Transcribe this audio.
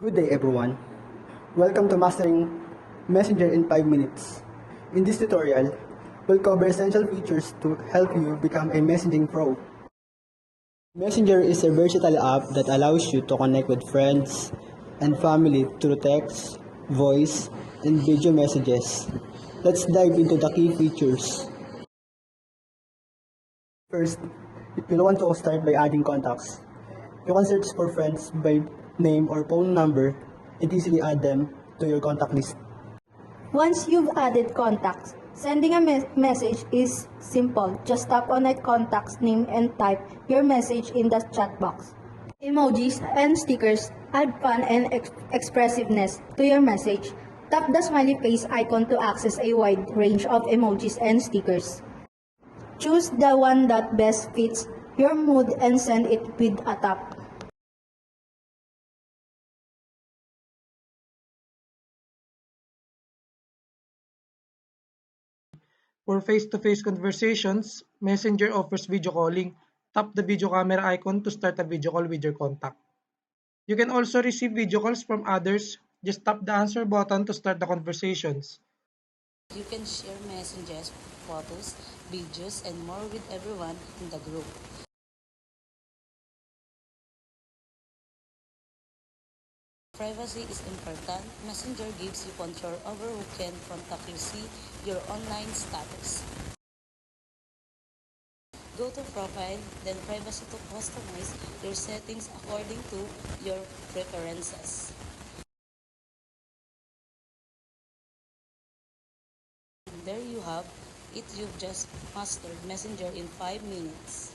Good day everyone. Welcome to Mastering Messenger in 5 minutes. In this tutorial, we'll cover essential features to help you become a messaging pro. Messenger is a versatile app that allows you to connect with friends and family through text, voice, and video messages. Let's dive into the key features. First, you'll want to start by adding contacts. You can search for friends by name or phone number and easily add them to your contact list. Once you've added contacts, sending a message is simple. Just tap on a contact's name and type your message in the chat box. Emojis and stickers add fun and expressiveness to your message. Tap the smiley face icon to access a wide range of emojis and stickers. Choose the one that best fits your mood and send it with a tap. For face-to-face conversations, Messenger offers video calling. Tap the video camera icon to start a video call with your contact. You can also receive video calls from others. Just tap the answer button to start the conversations. You can share messages, photos, videos, and more with everyone in the group. Privacy is important. Messenger gives you control over who can contact you, see your online status. Go to Profile, then Privacy to customize your settings according to your preferences. There you have it. You've just mastered Messenger in 5 minutes.